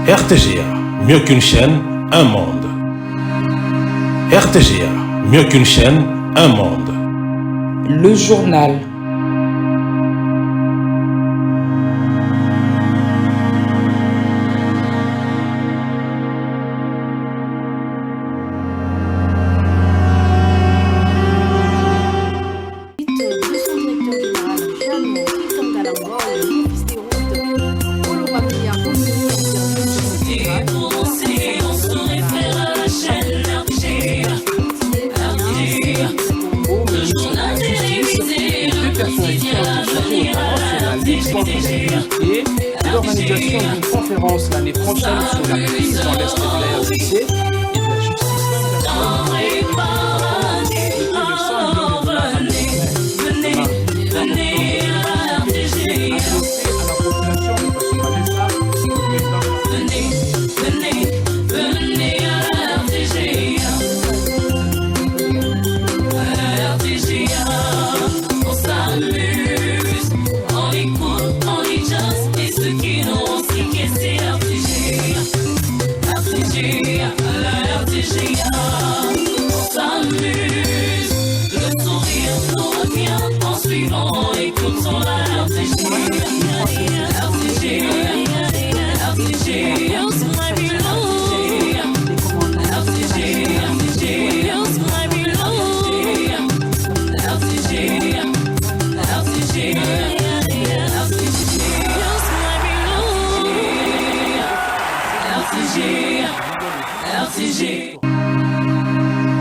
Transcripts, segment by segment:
RTGA, mieux qu'une chaîne, un monde. RTGA, mieux qu'une chaîne, un monde. Le journal. Et l'organisation d'une conférence l'année prochaine sur la crise dans l'Est de la RDC et de la justice.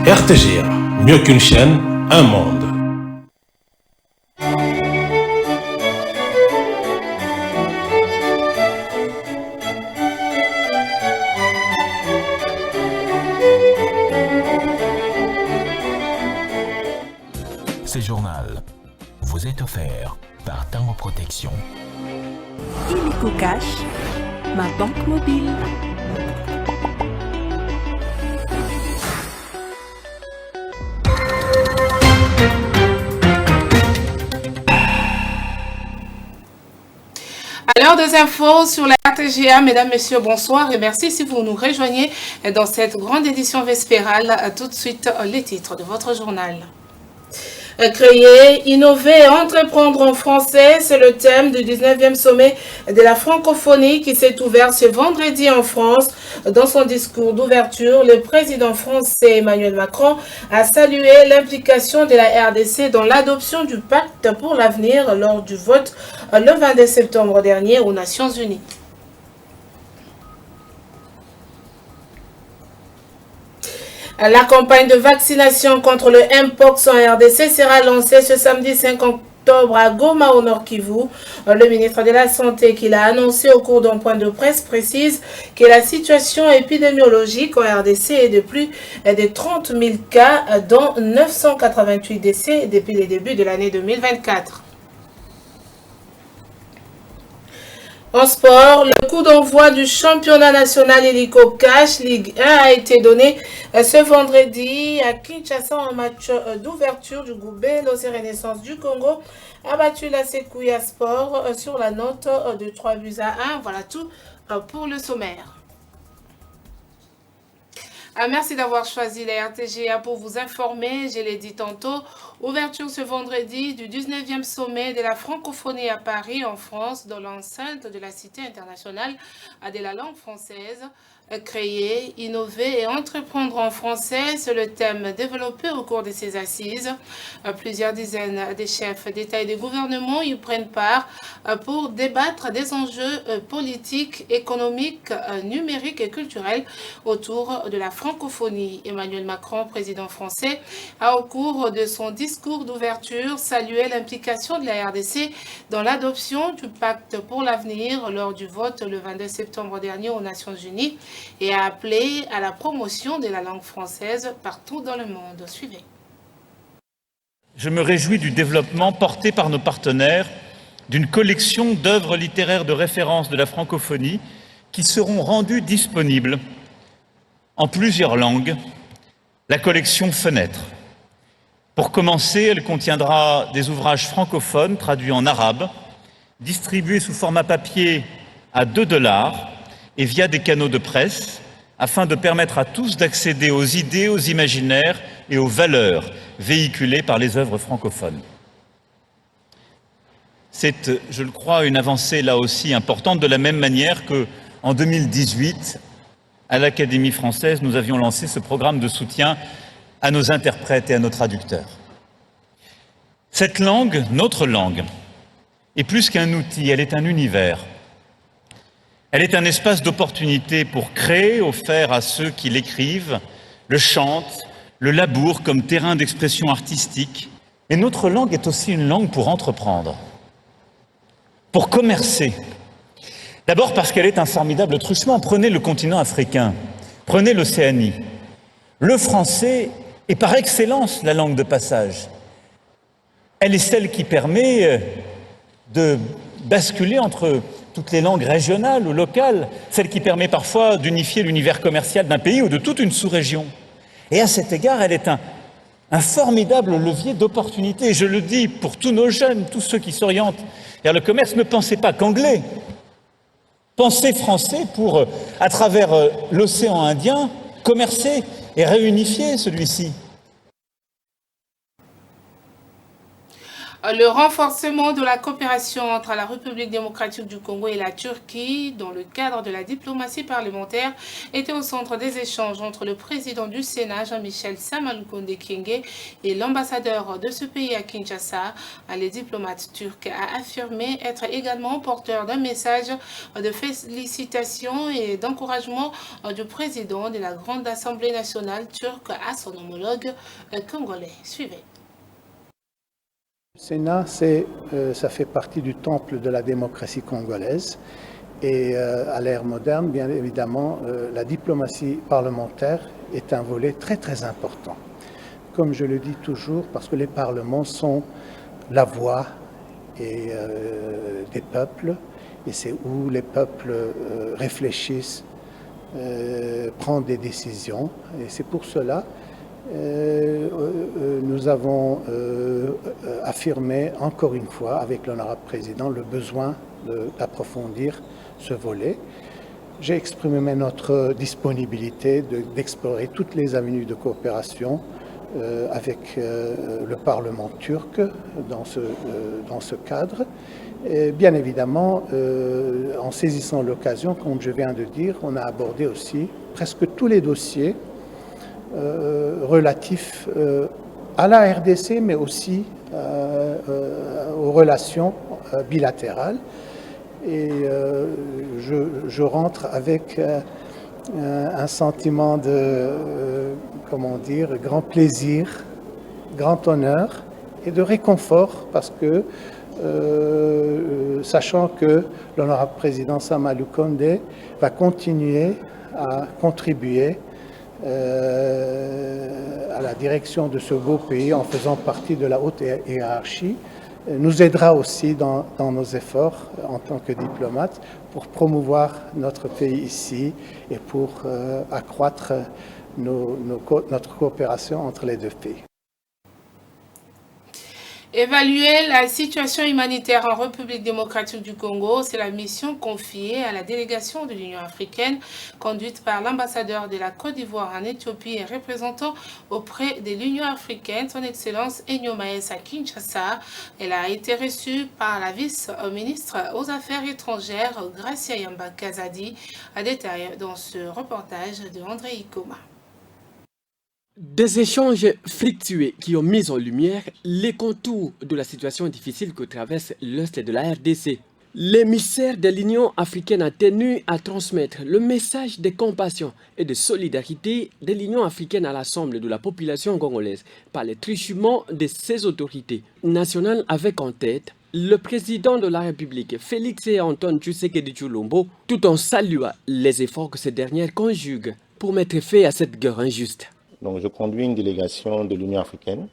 RTGA, mieux qu'une chaîne, un monde. Ce journal vous est offert par Tango Protection. Illico Cash, ma banque mobile. À l'heure des infos sur la RTGA, mesdames, messieurs, bonsoir et merci si vous nous rejoignez dans cette grande édition vespérale. Tout de suite, les titres de votre journal. Créer, innover et entreprendre en français, c'est le thème du 19e sommet de la francophonie qui s'est ouvert ce vendredi en France. Dans son discours d'ouverture, le président français Emmanuel Macron a salué l'implication de la RDC dans l'adoption du pacte pour l'avenir lors du vote le 22 septembre dernier aux Nations Unies. La campagne de vaccination contre le Mpox en RDC sera lancée ce samedi 5 octobre à Goma au Nord Kivu. Le ministre de la Santé qui l'a annoncé au cours d'un point de presse précise que la situation épidémiologique en RDC est de plus de 30 000 cas, dont 988 décès depuis le début de l'année 2024. En sport, le coup d'envoi du championnat national Illico Cash Ligue 1 a été donné ce vendredi à Kinshasa en match d'ouverture du groupe B. L'OC Renaissance du Congo a battu la Sékouya Sport sur la note de 3-1. Voilà tout pour le sommaire. Merci d'avoir choisi la RTGA pour vous informer. Je l'ai dit tantôt, ouverture ce vendredi du 19e sommet de la francophonie à Paris, en France, dans l'enceinte de la Cité internationale de la langue française. Créer, innover et entreprendre en français, c'est le thème développé au cours de ces assises. Plusieurs dizaines de chefs d'État et de gouvernement y prennent part pour débattre des enjeux politiques, économiques, numériques et culturels autour de la francophonie. Emmanuel Macron, président français, a au cours de son discours d'ouverture salué l'implication de la RDC dans l'adoption du pacte pour l'avenir lors du vote le 22 septembre dernier aux Nations Unies et a appelé à la promotion de la langue française partout dans le monde. Suivez. Je me réjouis du développement porté par nos partenaires d'une collection d'œuvres littéraires de référence de la francophonie qui seront rendues disponibles en plusieurs langues, la collection Fenêtres. Pour commencer, elle contiendra des ouvrages francophones traduits en arabe, distribués sous format papier à 2 $, et via des canaux de presse, afin de permettre à tous d'accéder aux idées, aux imaginaires et aux valeurs véhiculées par les œuvres francophones. C'est, je le crois, une avancée là aussi importante, de la même manière qu'en 2018, à l'Académie française, nous avions lancé ce programme de soutien à nos interprètes et à nos traducteurs. Cette langue, notre langue, est plus qu'un outil, elle est un univers. Elle est un espace d'opportunité pour créer, offert à ceux qui l'écrivent, le chantent, le labourent comme terrain d'expression artistique. Mais notre langue est aussi une langue pour entreprendre, pour commercer. D'abord parce qu'elle est un formidable truchement. Prenez le continent africain, prenez l'Océanie. Le français est par excellence la langue de passage. Elle est celle qui permet de basculer entre toutes les langues régionales ou locales, celle qui permet parfois d'unifier l'univers commercial d'un pays ou de toute une sous-région. Et à cet égard, elle est un formidable levier d'opportunité. Je le dis pour tous nos jeunes, tous ceux qui s'orientent vers le commerce, ne pensez pas qu'anglais. Pensez français pour, à travers l'océan Indien, commercer et réunifier celui-ci. Le renforcement de la coopération entre la République démocratique du Congo et la Turquie dans le cadre de la diplomatie parlementaire était au centre des échanges entre le président du Sénat, Jean-Michel Samaloukonde Kyenge, et l'ambassadeur de ce pays à Kinshasa. Le diplomate turc a affirmé être également porteur d'un message de félicitations et d'encouragement du président de la Grande Assemblée nationale turque à son homologue congolais. Suivez. Le Sénat, ça fait partie du temple de la démocratie congolaise et à l'ère moderne, bien évidemment, la diplomatie parlementaire est un volet très très important. Comme je le dis toujours, parce que les parlements sont la voix des peuples et c'est où les peuples réfléchissent, prennent des décisions et c'est pour cela nous avons affirmé encore une fois avec l'honorable président le besoin d'approfondir ce volet. J'ai exprimé notre disponibilité d'explorer toutes les avenues de coopération avec le Parlement turc dans ce cadre. Et bien évidemment, en saisissant l'occasion, comme je viens de dire, on a abordé aussi presque tous les dossiers relatifs à la RDC, mais aussi aux relations bilatérales. Et je rentre avec un sentiment de, grand plaisir, grand honneur et de réconfort, parce que, sachant que l'honorable président Samaloukonde va continuer à contribuer à la direction de ce beau pays en faisant partie de la haute hiérarchie, nous aidera aussi dans nos efforts en tant que diplomate pour promouvoir notre pays ici et pour accroître notre coopération entre les deux pays. Évaluer la situation humanitaire en République démocratique du Congo, c'est la mission confiée à la délégation de l'Union africaine, conduite par l'ambassadeur de la Côte d'Ivoire en Éthiopie et représentant auprès de l'Union africaine, son Excellence Enyo Maes à Kinshasa. Elle a été reçue par la vice-ministre aux Affaires étrangères, Gracia Yamba Kazadi, à détail dans ce reportage de André Ikoma. Des échanges fructueux qui ont mis en lumière les contours de la situation difficile que traverse l'Est de la RDC. L'émissaire de l'Union africaine a tenu à transmettre le message de compassion et de solidarité de l'Union africaine à l'ensemble de la population congolaise par les truchements de ses autorités nationales avec en tête le président de la République, Félix Antoine Tshisekedi Tshilombo, tout en saluant les efforts que ces dernières conjuguent pour mettre fin à cette guerre injuste. Donc, je conduis une délégation de l'Union africaine.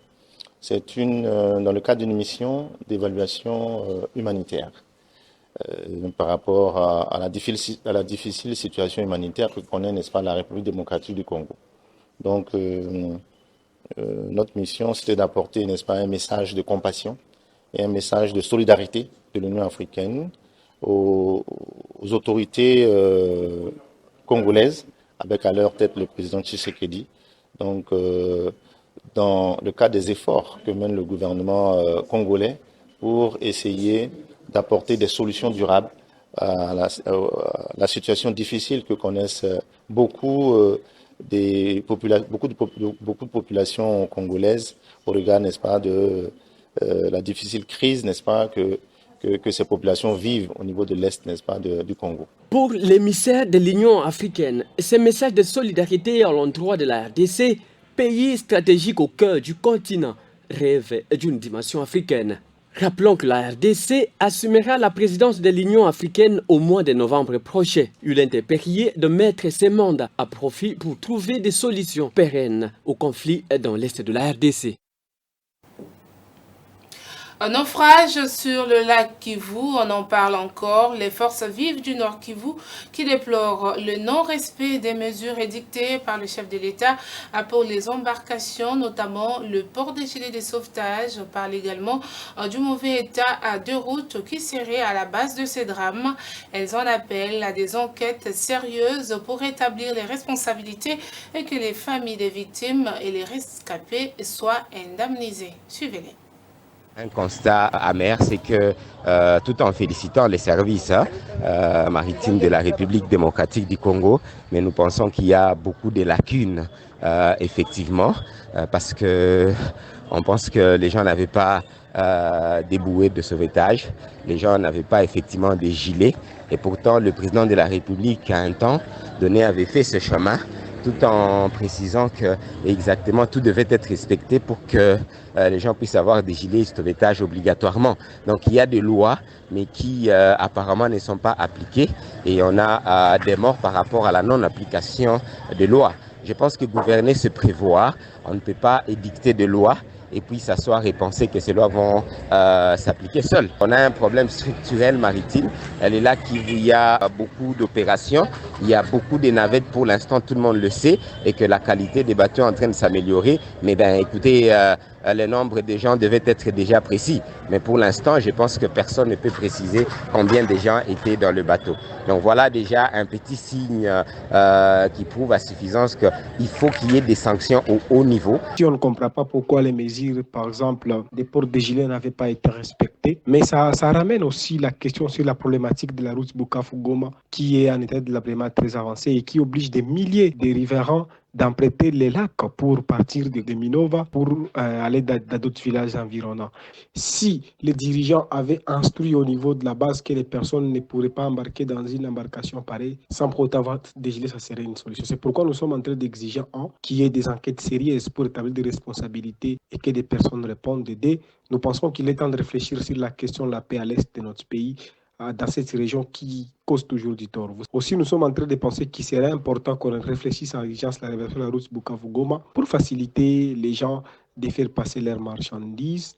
C'est dans le cadre d'une mission d'évaluation humanitaire par rapport à la difficile situation humanitaire que connaît, n'est-ce pas, la République démocratique du Congo. Donc, notre mission, c'était d'apporter, n'est-ce pas, un message de compassion et un message de solidarité de l'Union africaine aux autorités congolaise, avec à leur tête le président Tshisekedi. Donc, dans le cadre des efforts que mène le gouvernement congolais pour essayer d'apporter des solutions durables à la situation difficile que connaissent beaucoup de populations congolaises au regard, n'est-ce pas, de la difficile crise, n'est-ce pas, que ces populations vivent au niveau de l'Est, n'est-ce pas, du Congo. Pour l'émissaire de l'Union africaine, ces messages de solidarité à l'endroit de la RDC, pays stratégique au cœur du continent, rêve d'une dimension africaine. Rappelons que la RDC assumera la présidence de l'Union africaine au mois de novembre prochain. Il est impérieux de mettre ses mandats à profit pour trouver des solutions pérennes au conflit dans l'Est de la RDC. Un naufrage sur le lac Kivu, on en parle encore. Les forces vives du Nord Kivu qui déplorent le non-respect des mesures édictées par le chef de l'État pour les embarcations, notamment le port des gilets de sauvetage. On parle également du mauvais état de route qui serait à la base de ces drames. Elles en appellent à des enquêtes sérieuses pour établir les responsabilités et que les familles des victimes et les rescapés soient indemnisées. Suivez-les. Un constat amer, c'est que tout en félicitant les services maritimes de la République démocratique du Congo, mais nous pensons qu'il y a beaucoup de lacunes, effectivement, parce que on pense que les gens n'avaient pas des bouées de sauvetage, les gens n'avaient pas effectivement des gilets, et pourtant le président de la République à un temps donné avait fait ce chemin, tout en précisant que exactement tout devait être respecté pour que les gens puissent avoir des gilets de sauvetage obligatoirement. Donc il y a des lois, mais qui apparemment ne sont pas appliquées, et on a des morts par rapport à la non-application des lois. Je pense que gouverner, c'est prévoir. On ne peut pas édicter de lois et puis s'asseoir et penser que ces lois vont s'appliquer seules. On a un problème structurel maritime. Elle est là qu'il y a beaucoup d'opérations, il y a beaucoup de navettes pour l'instant, tout le monde le sait, et que la qualité des bateaux est en train de s'améliorer. Mais ben, écoutez, le nombre de gens devait être déjà précis. Mais pour l'instant, je pense que personne ne peut préciser combien de gens étaient dans le bateau. Donc voilà déjà un petit signe qui prouve à suffisance qu'il faut qu'il y ait des sanctions au haut niveau. Si on ne comprend pas pourquoi les mesures, par exemple, des ports de gilets n'avaient pas été respectées, mais ça ramène aussi la question sur la problématique de la route Bukavu-Goma, qui est en état de délabrement très avancé et qui oblige des milliers de riverains d'emprunter les lacs pour partir de Minova pour aller dans d'autres villages environnants. Si les dirigeants avaient instruit au niveau de la base que les personnes ne pourraient pas embarquer dans une embarcation pareille, sans pour autant avoir des gilets, ça serait une solution. C'est pourquoi nous sommes en train d'exiger qu'il y ait des enquêtes sérieuses pour établir des responsabilités et que des personnes répondent d'aider. Nous pensons qu'il est temps de réfléchir sur la question de la paix à l'est de notre pays, dans cette région qui cause toujours du tort. Aussi, nous sommes en train de penser qu'il serait important qu'on réfléchisse à l'urgence de la réversion de la route Bukavu-Goma pour faciliter les gens de faire passer leurs marchandises.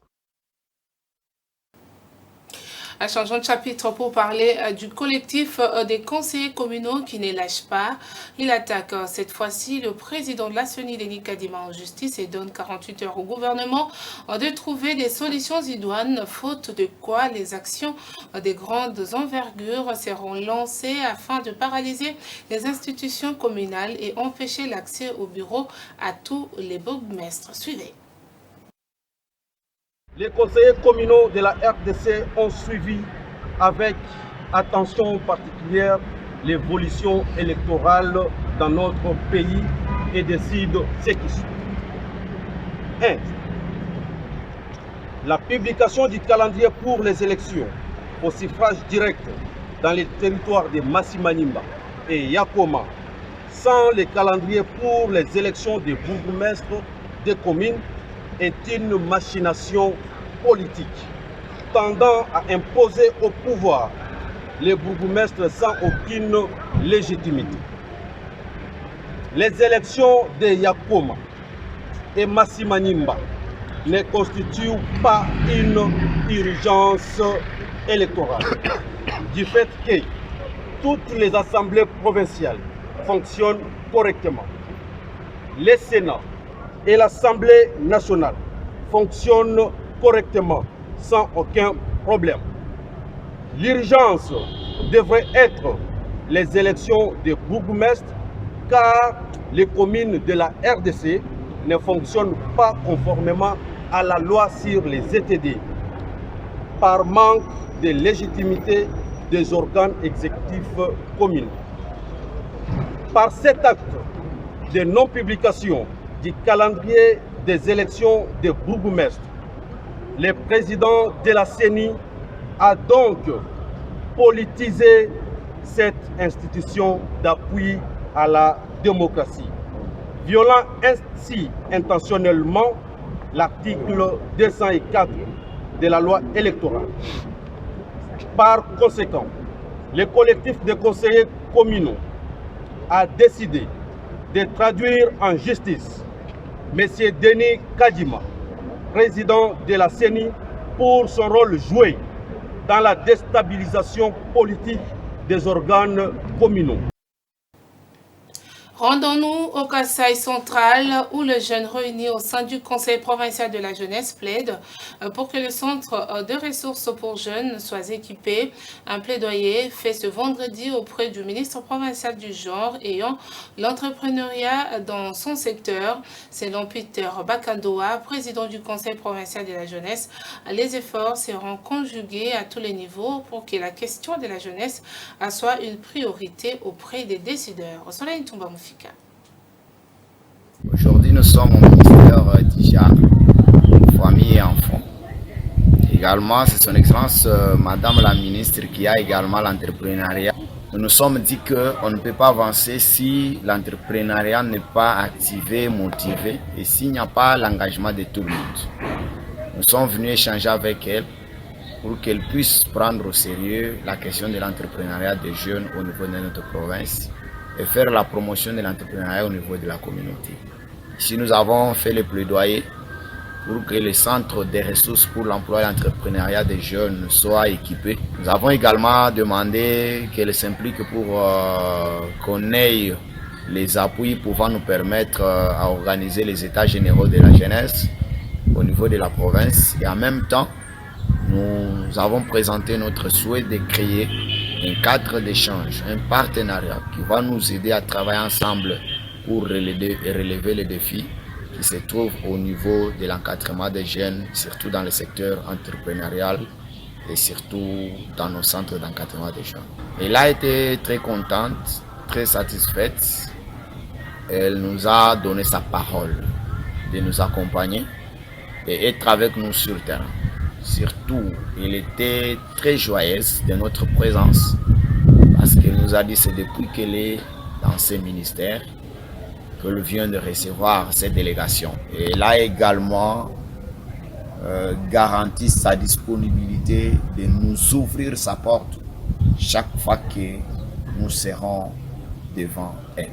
Changeons de chapitre pour parler du collectif des conseillers communaux qui ne lâche pas. Il attaque cette fois-ci le président de la CENI, Denis Kadima, en justice et donne 48 heures au gouvernement de trouver des solutions idoines, faute de quoi les actions des grandes envergures seront lancées afin de paralyser les institutions communales et empêcher l'accès au bureau à tous les bourgmestres. Suivez. Les conseillers communaux de la RDC ont suivi avec attention particulière l'évolution électorale dans notre pays et décident ce qui suit. 1. La publication du calendrier pour les élections au suffrage direct dans les territoires de Massi-Manimba et Yakoma, sans le calendrier pour les élections des bourgmestres des communes, est une machination politique tendant à imposer au pouvoir les bourgmestres sans aucune légitimité. Les élections de Yakoma et Massi-Manimba ne constituent pas une urgence électorale, du fait que toutes les assemblées provinciales fonctionnent correctement. Le Sénat et l'Assemblée nationale fonctionnent correctement, sans aucun problème. L'urgence devrait être les élections des bourgmestres car les communes de la RDC ne fonctionnent pas conformément à la loi sur les ETD par manque de légitimité des organes exécutifs communaux. Par cet acte de non-publication du calendrier des élections des bourgmestres, le président de la CENI a donc politisé cette institution d'appui à la démocratie, violant ainsi intentionnellement l'article 204 de la loi électorale. Par conséquent, le collectif de conseillers communaux a décidé de traduire en justice M. Denis Kadima, président de la CENI, pour son rôle joué dans la déstabilisation politique des organes communaux. Rendons-nous au Kasaï central où les jeunes réunis au sein du Conseil provincial de la jeunesse plaident pour que le centre de ressources pour jeunes soit équipé. Un plaidoyer fait ce vendredi auprès du ministre provincial du genre ayant l'entrepreneuriat dans son secteur. Selon Peter Bakandoa, président du Conseil provincial de la jeunesse, les efforts seront conjugués à tous les niveaux pour que la question de la jeunesse soit une priorité auprès des décideurs. Aujourd'hui, nous sommes au ministère déjà famille et enfants. Également, c'est son Excellence Madame la Ministre qui a également l'entrepreneuriat. Nous nous sommes dit qu'on ne peut pas avancer si l'entrepreneuriat n'est pas activé, motivé et s'il n'y a pas l'engagement de tout le monde. Nous sommes venus échanger avec elle pour qu'elle puisse prendre au sérieux la question de l'entrepreneuriat des jeunes au niveau de notre province et faire la promotion de l'entrepreneuriat au niveau de la communauté. Ici, nous avons fait le plaidoyer pour que le centre des ressources pour l'emploi et l'entrepreneuriat des jeunes soit équipé. Nous avons également demandé qu'elle s'implique pour qu'on ait les appuis pouvant nous permettre à organiser les états généraux de la jeunesse au niveau de la province. Et en même temps, nous avons présenté notre souhait de créer un cadre d'échange, un partenariat qui va nous aider à travailler ensemble pour relever les défis qui se trouvent au niveau de l'encadrement des jeunes, surtout dans le secteur entrepreneurial et surtout dans nos centres d'encadrement des jeunes. Elle a été très contente, très satisfaite. Elle nous a donné sa parole de nous accompagner et être avec nous sur le terrain. Surtout, elle était très joyeuse de notre présence parce qu'elle nous a dit que c'est depuis qu'elle est dans ce ministère qu'elle vient de recevoir cette délégation. Et elle a également garanti sa disponibilité de nous ouvrir sa porte chaque fois que nous serons devant elle.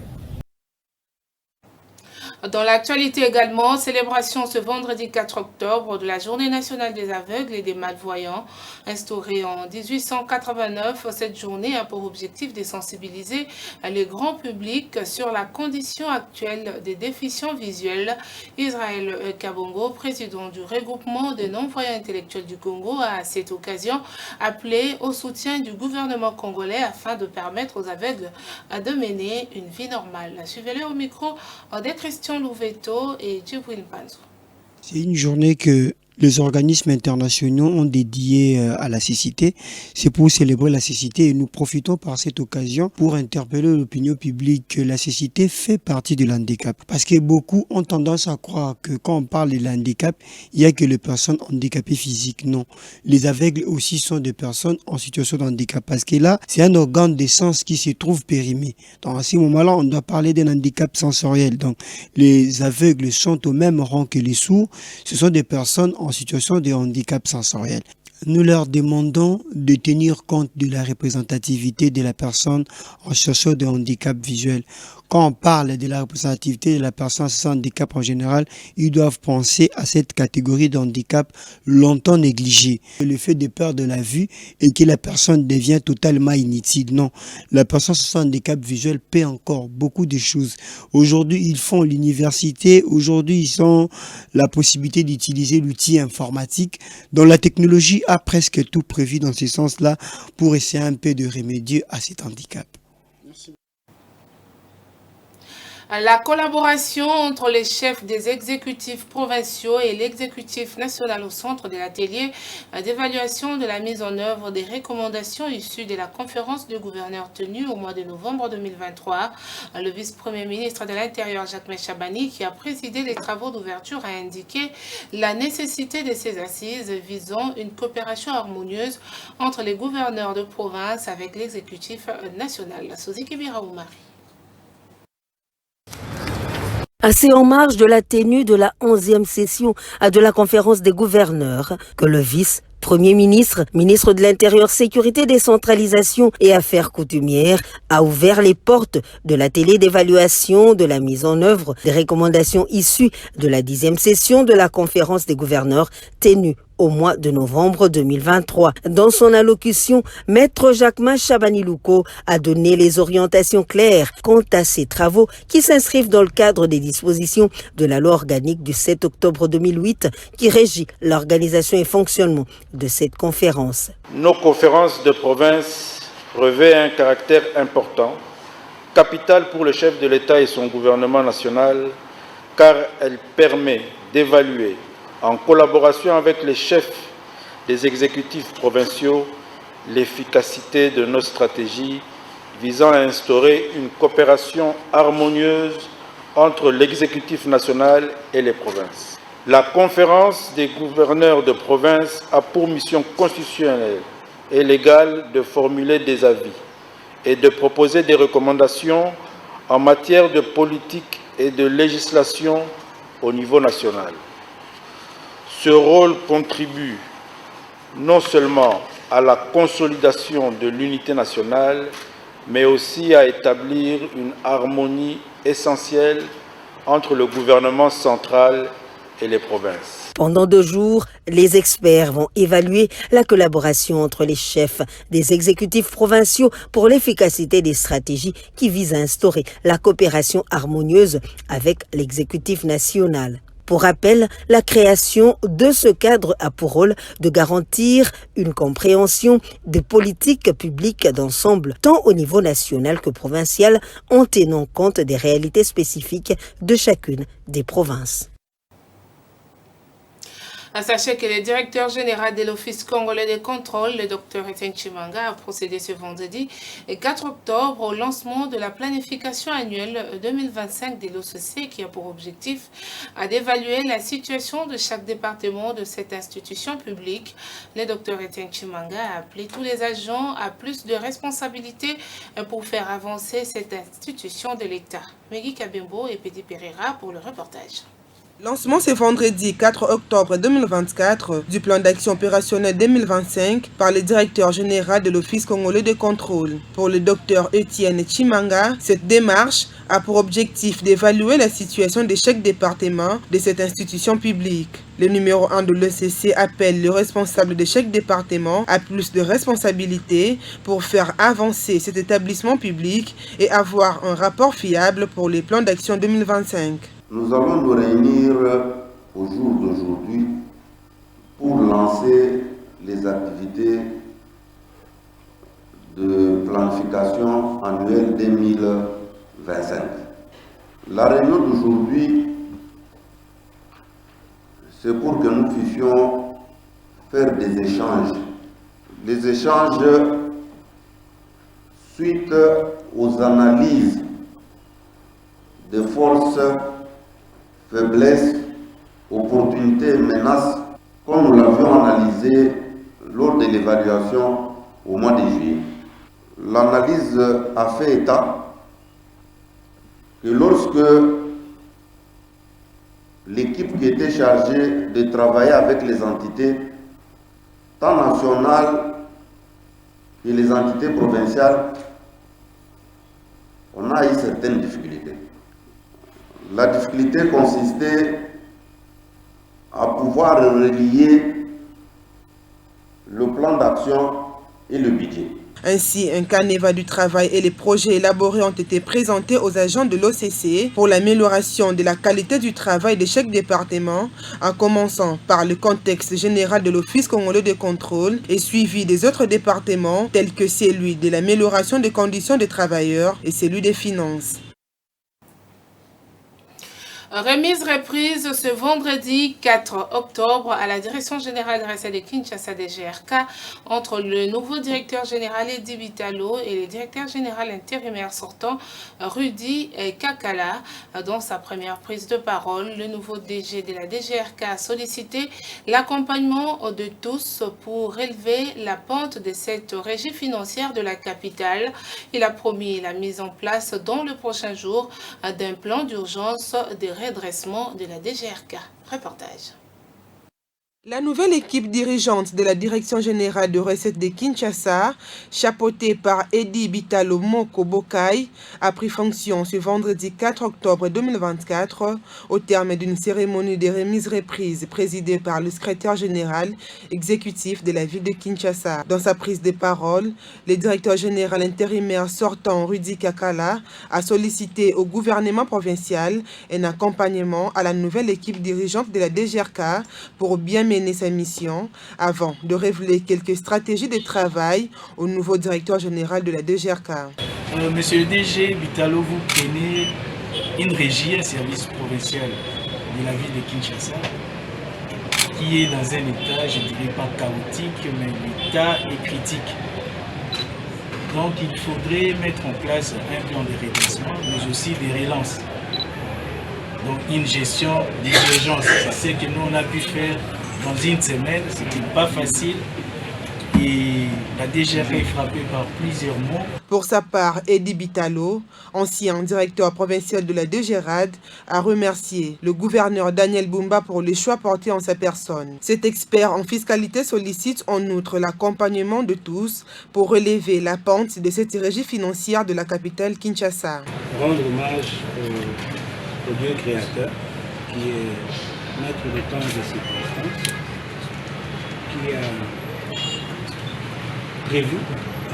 Dans l'actualité également, célébration ce vendredi 4 octobre de la Journée nationale des aveugles et des malvoyants. Instaurée en 1889, cette journée a pour objectif de sensibiliser le grand public sur la condition actuelle des déficients visuels. Israël Kabongo, président du regroupement des non-voyants intellectuels du Congo, a à cette occasion appelé au soutien du gouvernement congolais afin de permettre aux aveugles de mener une vie normale. Suivez-le au micro de Christian Louveto et Djibril Panzo. C'est une journée que les organismes internationaux ont dédié à la cécité. C'est pour célébrer la cécité et nous profitons par cette occasion pour interpeller l'opinion publique que la cécité fait partie de l'handicap. Parce que beaucoup ont tendance à croire que quand on parle de l'handicap, il n'y a que les personnes handicapées physiques. Non, les aveugles aussi sont des personnes en situation de handicap. Parce que là, c'est un organe de sens qui se trouve périmé. Donc à ce moment-là, on doit parler d'un handicap sensoriel. Donc les aveugles sont au même rang que les sourds. Ce sont des personnes en situation de handicap sensoriel. Nous leur demandons de tenir compte de la représentativité de la personne en situation de handicap visuel. Quand on parle de la représentativité de la personne sans handicap en général, ils doivent penser à cette catégorie de handicap longtemps négligée. Le fait de perdre de la vue et que la personne devient totalement inutile. Non, la personne sans handicap visuel paie encore beaucoup de choses. Aujourd'hui, ils font l'université. Aujourd'hui, ils ont la possibilité d'utiliser l'outil informatique dont la technologie a presque tout prévu dans ce sens-là pour essayer un peu de remédier à cet handicap. La collaboration entre les chefs des exécutifs provinciaux et l'exécutif national au centre de l'atelier d'évaluation de la mise en œuvre des recommandations issues de la conférence de gouverneurs tenue au mois de novembre 2023. Le vice-premier ministre de l'Intérieur, Jacques Chabani, qui a présidé les travaux d'ouverture, a indiqué la nécessité de ces assises visant une coopération harmonieuse entre les gouverneurs de province avec l'exécutif national. Sozi Kibira Oumari. C'est en marge de la tenue de la 11e session de la conférence des gouverneurs que le vice-premier ministre, ministre de l'Intérieur, Sécurité, Décentralisation et Affaires coutumières, a ouvert les portes de l'atelier d'évaluation de la mise en œuvre des recommandations issues de la 10e session de la conférence des gouverneurs tenue au mois de novembre 2023. Dans son allocution, Maître Jacques Chabani Louko a donné les orientations claires quant à ces travaux qui s'inscrivent dans le cadre des dispositions de la loi organique du 7 octobre 2008 qui régit l'organisation et fonctionnement de cette conférence. Nos conférences de province revêtent un caractère important, capital pour le chef de l'État et son gouvernement national, car elle permet d'évaluer en collaboration avec les chefs des exécutifs provinciaux, l'efficacité de nos stratégies visant à instaurer une coopération harmonieuse entre l'exécutif national et les provinces. La conférence des gouverneurs de province a pour mission constitutionnelle et légale de formuler des avis et de proposer des recommandations en matière de politique et de législation au niveau national. Ce rôle contribue non seulement à la consolidation de l'unité nationale, mais aussi à établir une harmonie essentielle entre le gouvernement central et les provinces. Pendant 2 jours, les experts vont évaluer la collaboration entre les chefs des exécutifs provinciaux pour l'efficacité des stratégies qui visent à instaurer la coopération harmonieuse avec l'exécutif national. Pour rappel, la création de ce cadre a pour rôle de garantir une compréhension des politiques publiques d'ensemble, tant au niveau national que provincial, en tenant compte des réalités spécifiques de chacune des provinces. Sachez que le directeur général de l'Office congolais de contrôle, le Dr Etienne Chimanga, a procédé ce vendredi 4 octobre au lancement de la planification annuelle 2025 de l'OCC qui a pour objectif d'évaluer la situation de chaque département de cette institution publique. Le Dr Etienne Chimanga a appelé tous les agents à plus de responsabilités pour faire avancer cette institution de l'État. Megui Kabembo et Pedi Pereira pour le reportage. Lancement ce vendredi 4 octobre 2024 du plan d'action opérationnel 2025 par le directeur général de l'Office congolais de contrôle. Pour le docteur Etienne Chimanga, cette démarche a pour objectif d'évaluer la situation de chaque département de cette institution publique. Le numéro 1 de l'ECC appelle le responsable de chaque département à plus de responsabilités pour faire avancer cet établissement public et avoir un rapport fiable pour les plans d'action 2025. Nous allons nous réunir au jour d'aujourd'hui pour lancer les activités de planification annuelle 2025. La réunion d'aujourd'hui, c'est pour que nous puissions faire des échanges. Les échanges suite aux analyses des forces, faiblesses, opportunités et menaces, comme nous l'avions analysé lors de l'évaluation au mois de juillet. L'analyse a fait état que lorsque l'équipe qui était chargée de travailler avec les entités, tant nationales que les entités provinciales, on a eu certaines difficultés. La difficulté consistait à pouvoir relier le plan d'action et le budget. Ainsi, un canevas du travail et les projets élaborés ont été présentés aux agents de l'OCC pour l'amélioration de la qualité du travail de chaque département, en commençant par le contexte général de l'Office congolais de contrôle et suivi des autres départements tels que celui de l'amélioration des conditions des travailleurs et celui des finances. Remise reprise ce vendredi 4 octobre à la Direction générale de recette de Kinshasa DGRK entre le nouveau directeur général Edi Bitalo et le directeur général intérimaire sortant Rudy Kakala. Dans sa première prise de parole, le nouveau DG de la DGRK a sollicité l'accompagnement de tous pour relever la pente de cette régie financière de la capitale. Il a promis la mise en place dans le prochain jour d'un plan d'urgence de redressement de la DGRK. Reportage. La nouvelle équipe dirigeante de la Direction générale de recettes de Kinshasa, chapeautée par Edi Bitalo Moko Bokai, a pris fonction ce vendredi 4 octobre 2024 au terme d'une cérémonie de remise reprise présidée par le secrétaire général exécutif de la ville de Kinshasa. Dans sa prise de parole, le directeur général intérimaire sortant Rudy Kakala a sollicité au gouvernement provincial un accompagnement à la nouvelle équipe dirigeante de la DGRK pour bien mener sa mission avant de révéler quelques stratégies de travail au nouveau directeur général de la DGRK. Monsieur le DG Bitalo, vous prenez une régie, un service provincial de la ville de Kinshasa qui est dans un état, je ne dirais pas chaotique, mais l'état est critique. Donc il faudrait mettre en place un plan de redressement, mais aussi des relances. Donc une gestion d'urgence, c'est ce que nous on a pu faire dans une semaine, ce n'était pas facile et la DGRK est frappée par plusieurs mots. Pour sa part, Edi Bitalo, ancien directeur provincial de la DGRAD, a remercié le gouverneur Daniel Bumba pour les choix portés en sa personne. Cet expert en fiscalité sollicite en outre l'accompagnement de tous pour relever la pente de cette régie financière de la capitale Kinshasa. Rendre hommage au Dieu créateur qui est maître de temps et de circonstances, qui a prévu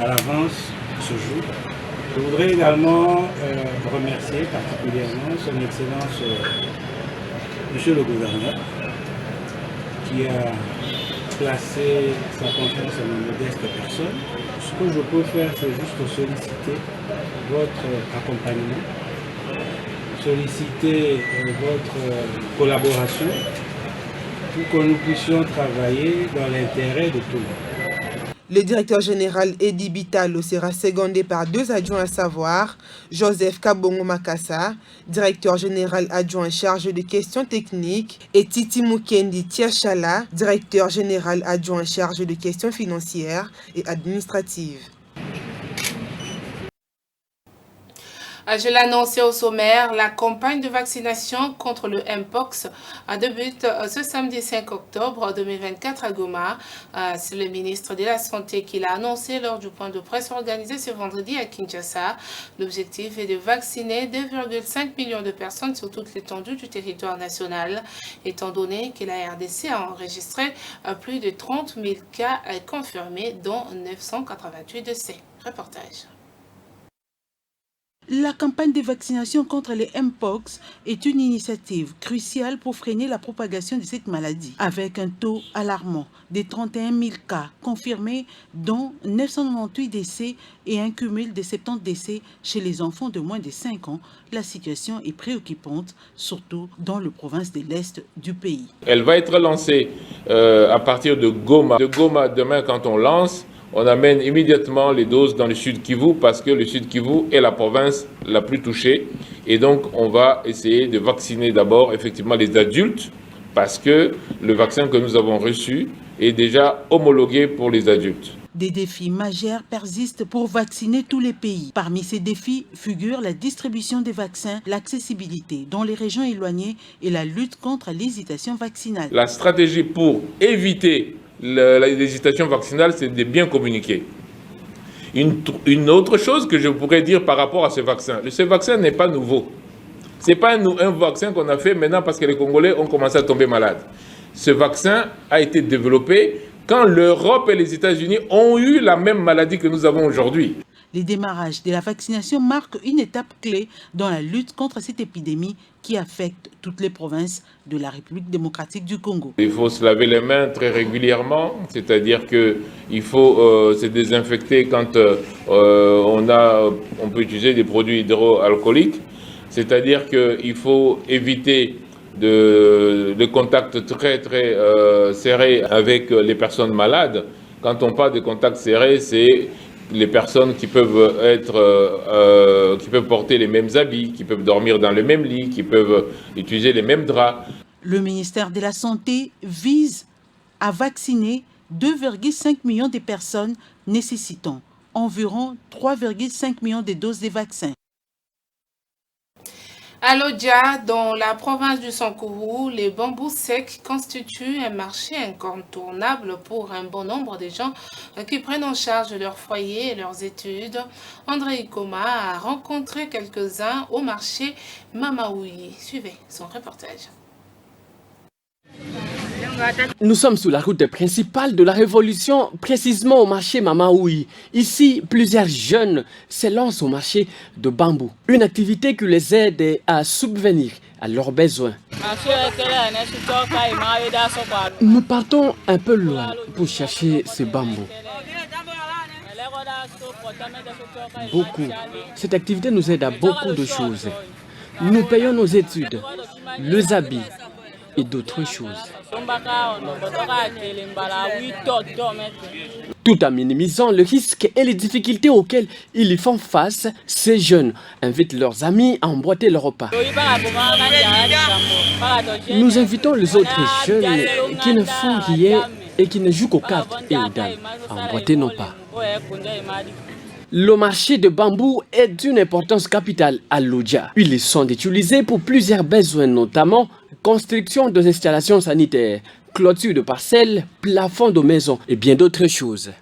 à l'avance ce jour. Je voudrais également remercier particulièrement son Excellence Monsieur le Gouverneur, qui a placé sa confiance en ma modeste personne. Ce que je peux faire, c'est juste solliciter votre accompagnement, solliciter votre collaboration pour que nous puissions travailler dans l'intérêt de tout le monde. Le directeur général Edi Bitalo sera secondé par deux adjoints à savoir Joseph Kabongo Makassa, directeur général adjoint chargé de questions techniques, et Titi Mukendi Tiachala, directeur général adjoint chargé de questions financières et administratives. Je l'ai annoncé au sommaire, la campagne de vaccination contre le Mpox débute ce samedi 5 octobre 2024 à Goma. C'est le ministre de la Santé qui l'a annoncé lors du point de presse organisé ce vendredi à Kinshasa. L'objectif est de vacciner 2,5 millions de personnes sur toute l'étendue du territoire national, étant donné que la RDC a enregistré plus de 30 000 cas confirmés, dont 988 décès. Reportage. La campagne de vaccination contre les Mpox est une initiative cruciale pour freiner la propagation de cette maladie, avec un taux alarmant de 31 000 cas confirmés, dont 998 décès et un cumul de 70 décès chez les enfants de moins de 5 ans. La situation est préoccupante, surtout dans le province de l'Est du pays. Elle va être lancée à partir de Goma. De Goma, demain, quand on lance, on amène immédiatement les doses dans le Sud Kivu parce que le Sud Kivu est la province la plus touchée. Et donc, on va essayer de vacciner d'abord effectivement les adultes parce que le vaccin que nous avons reçu est déjà homologué pour les adultes. Des défis majeurs persistent pour vacciner tous les pays. Parmi ces défis figurent la distribution des vaccins, l'accessibilité dans les régions éloignées et la lutte contre l'hésitation vaccinale. La stratégie pour éviter l'hésitation vaccinale, c'est de bien communiquer. Une autre chose que je pourrais dire par rapport à ce vaccin n'est pas nouveau. Ce n'est pas un vaccin qu'on a fait maintenant parce que les Congolais ont commencé à tomber malades. Ce vaccin a été développé quand l'Europe et les États-Unis ont eu la même maladie que nous avons aujourd'hui. Les démarrages de la vaccination marquent une étape clé dans la lutte contre cette épidémie qui affecte toutes les provinces de la République démocratique du Congo. Il faut se laver les mains très régulièrement, c'est-à-dire qu'il faut se désinfecter quand on peut utiliser des produits hydroalcooliques, c'est-à-dire qu'il faut éviter de contacts très serrés avec les personnes malades. Quand on parle de contacts serrés, c'est les personnes qui peuvent qui peuvent porter les mêmes habits, qui peuvent dormir dans le même lit, qui peuvent utiliser les mêmes draps. Le ministère de la Santé vise à vacciner 2,5 millions de personnes nécessitant environ 3,5 millions de doses de vaccins. À Lodja, dans la province du Sankourou, les bambous secs constituent un marché incontournable pour un bon nombre de gens qui prennent en charge leur foyer et leurs études. André Ikoma a rencontré quelques-uns au marché Mamaoui. Suivez son reportage. Nous sommes sur la route principale de la Révolution, précisément au marché Mamaoui. Ici, plusieurs jeunes s'élancent au marché de bambou, une activité qui les aide à subvenir à leurs besoins. Nous partons un peu loin pour chercher ce bambou. Beaucoup. Cette activité nous aide à beaucoup de choses. Nous payons nos études, les habits et d'autres choses. Tout en minimisant le risque et les difficultés auxquelles ils y font face, ces jeunes invitent leurs amis à emboîter leur repas. Nous invitons les autres jeunes qui ne font rien et qui ne jouent qu'aux cartes et aux dames à emboîter nos pas. Le marché de bambou est d'une importance capitale à Lodja. Ils sont utilisés pour plusieurs besoins, notamment construction des installations sanitaires, clôture de parcelles, plafond de maisons et bien d'autres choses.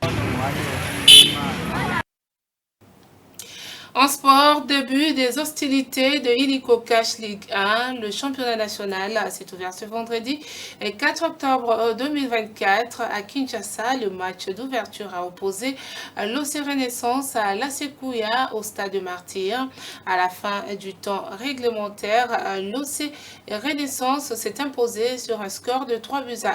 En sport, début des hostilités de Illico Cash Ligue 1. Le championnat national s'est ouvert ce vendredi 4 octobre 2024 à Kinshasa. Le match d'ouverture a opposé l'OC Renaissance à la Sekouya au stade de Martyr. À la fin du temps réglementaire, l'OC Renaissance s'est imposé sur un score de 3-1.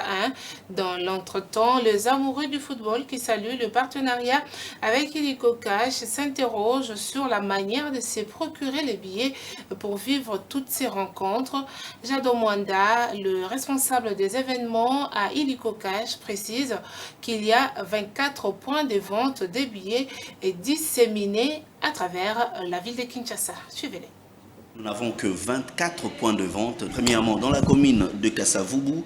Dans l'entretemps, les amoureux du football qui saluent le partenariat avec Illico Cash s'interrogent sur la manière de se procurer les billets pour vivre toutes ces rencontres. Jado Mwanda, le responsable des événements à Illico Cash, précise qu'il y a 24 points de vente des billets disséminés à travers la ville de Kinshasa. Suivez-les. Nous n'avons que 24 points de vente. Premièrement, dans la commune de Kassavubu,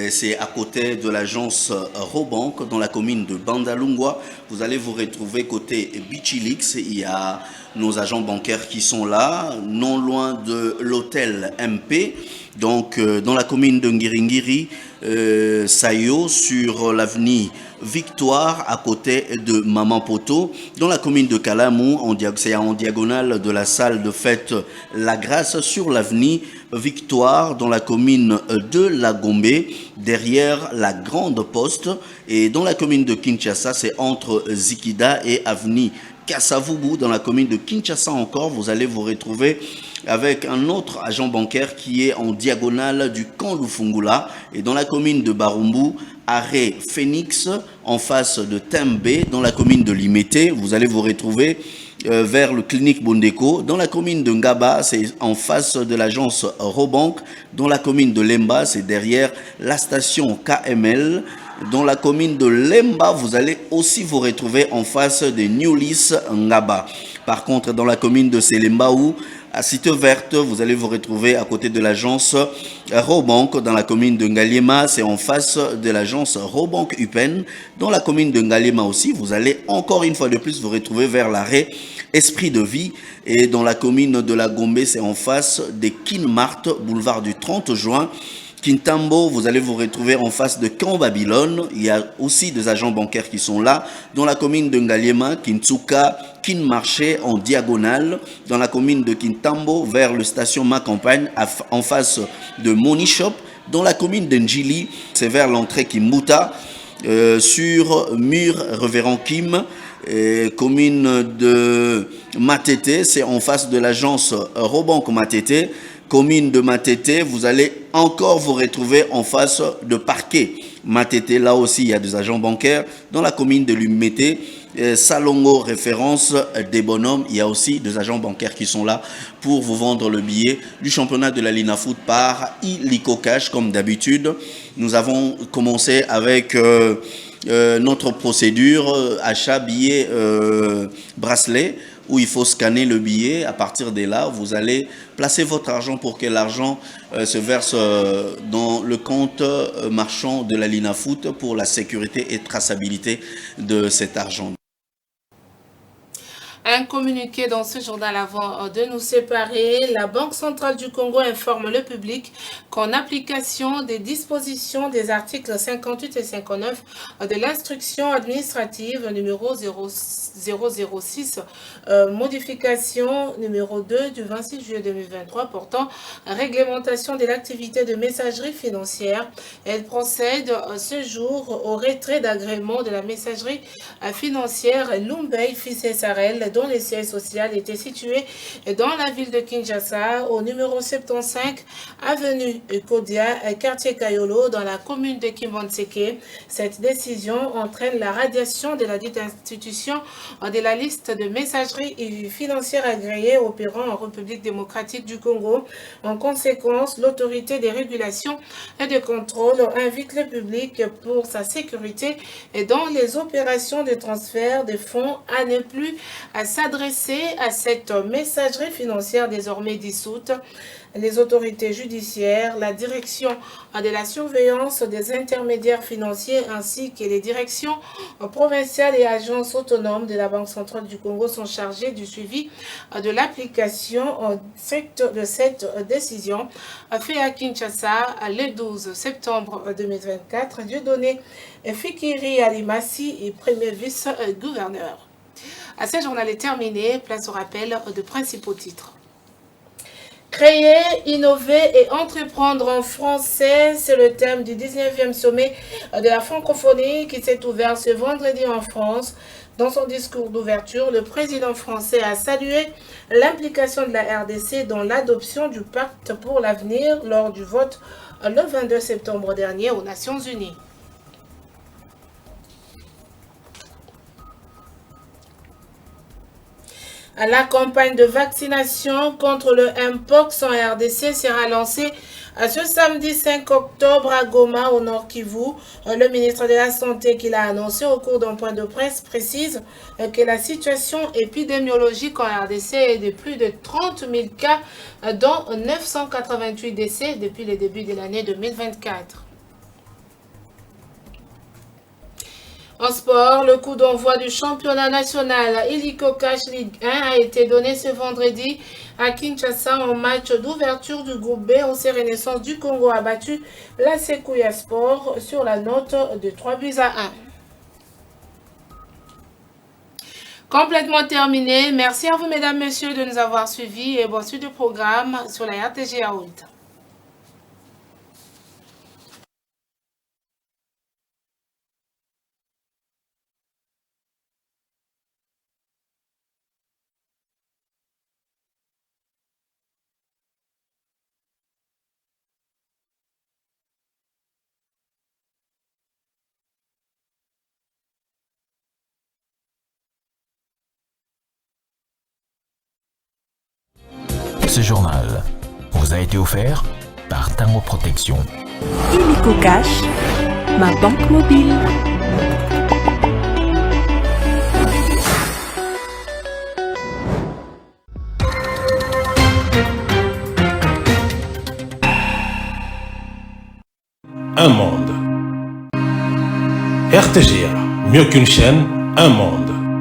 c'est à côté de l'agence Robank. Dans la commune de Bandalungwa, vous allez vous retrouver côté Bichilix. Il y a nos agents bancaires qui sont là, non loin de l'hôtel MP. Donc, dans la commune de Ngiringiri, Sayo, sur l'avenue Victoire, à côté de Maman Poto. Dans la commune de Kalamou, c'est en diagonale de la salle de fête La Grâce, sur l'avenue Victoire, dans la commune de La Gombe, derrière la Grande Poste. Et dans la commune de Kinshasa, c'est entre Zikida et avenue Kassavubu. Dans la commune de Kinshasa encore, vous allez vous retrouver avec un autre agent bancaire qui est en diagonale du camp Lufungula. Et dans la commune de Barumbu, arrêt Phoenix, en face de Tembe. Dans la commune de Limete, vous allez vous retrouver vers le clinique Bondeko. Dans la commune de Ngaba, c'est en face de l'agence Robank. Dans la commune de Lemba, c'est derrière la station KML. Dans la commune de Lemba, vous allez aussi vous retrouver en face de Newlis Ngaba. Par contre, dans la commune de Selembaou, à Cité Verte, vous allez vous retrouver à côté de l'agence Robank. Dans la commune de Ngaliema, c'est en face de l'agence Robank Upen. Dans la commune de Ngaliema aussi, vous allez encore une fois de plus vous retrouver vers l'arrêt Esprit de Vie. Et dans la commune de la Gombe, c'est en face des Kinmart, boulevard du 30 juin. Kintambo, vous allez vous retrouver en face de Camp Babylone. Il y a aussi des agents bancaires qui sont là. Dans la commune de Ngaliema, Kintsuka, Kinmarché en diagonale. Dans la commune de Kintambo, vers le station Ma Campagne, en face de Money Shop. Dans la commune de Njili, c'est vers l'entrée Kimbuta. sur Mur Révérend Kim, commune de Matete, c'est en face de l'agence Robank Matete. Commune de Matete, vous allez encore vous retrouver en face de Parquet Matete. Là aussi, il y a des agents bancaires. Dans la commune de Lumete, Salongo, référence des bonhommes, il y a aussi des agents bancaires qui sont là pour vous vendre le billet du championnat de la Lina Foot par Illico Cash. Comme d'habitude, nous avons commencé avec notre procédure achat billet bracelet, où il faut scanner le billet. À partir de là, vous allez placer votre argent pour que l'argent se verse dans le compte marchand de la Lina Foot pour la sécurité et traçabilité de cet argent. Un communiqué dans ce journal avant de nous séparer. La Banque centrale du Congo informe le public qu'en application des dispositions des articles 58 et 59 de l'instruction administrative numéro 006, modification numéro 2 du 26 juillet 2023 portant réglementation de l'activité de messagerie financière, elle procède ce jour au retrait d'agrément de la messagerie financière Lumbei Fils et Sarel, dont le siège social était situé dans la ville de Kinshasa, au numéro 75, avenue Kodia, quartier Kayolo, dans la commune de Kimbonseke. Cette décision entraîne la radiation de la dite institution de la liste de messageries financières agréées opérant en République démocratique du Congo. En conséquence, l'autorité des régulations et de contrôle invite le public pour sa sécurité et dans les opérations de transfert de fonds à ne plus s'adresser à cette messagerie financière désormais dissoute. Les autorités judiciaires, la direction de la surveillance des intermédiaires financiers ainsi que les directions provinciales et agences autonomes de la Banque centrale du Congo sont chargées du suivi de l'application de cette décision faite à Kinshasa le 12 septembre 2024. Dieudonné Fikiri Alimasi, premier vice-gouverneur. À ce journal est terminé, place au rappel de principaux titres. Créer, innover et entreprendre en français, c'est le thème du 19e sommet de la francophonie qui s'est ouvert ce vendredi en France. Dans son discours d'ouverture, le président français a salué l'implication de la RDC dans l'adoption du pacte pour l'avenir lors du vote le 22 septembre dernier aux Nations Unies. La campagne de vaccination contre le Mpox en RDC sera lancée ce samedi 5 octobre à Goma, au Nord Kivu. Le ministre de la Santé, qui l'a annoncé au cours d'un point de presse, précise que la situation épidémiologique en RDC est de plus de 30 000 cas, dont 988 décès depuis le début de l'année 2024. En sport, le coup d'envoi du championnat national Illico Cash Ligue 1 a été donné ce vendredi à Kinshasa en match d'ouverture du groupe B. On s'est Renaissance du Congo a battu la Sekouya Sport sur la note de 3-1. Complètement terminé. Merci à vous, mesdames, messieurs, de nous avoir suivis et bonne suite de programme sur la RTG à Haute. Ce journal vous a été offert par Tango Protection. Illico Cash, ma banque mobile. Un monde. RTGA, mieux qu'une chaîne, un monde.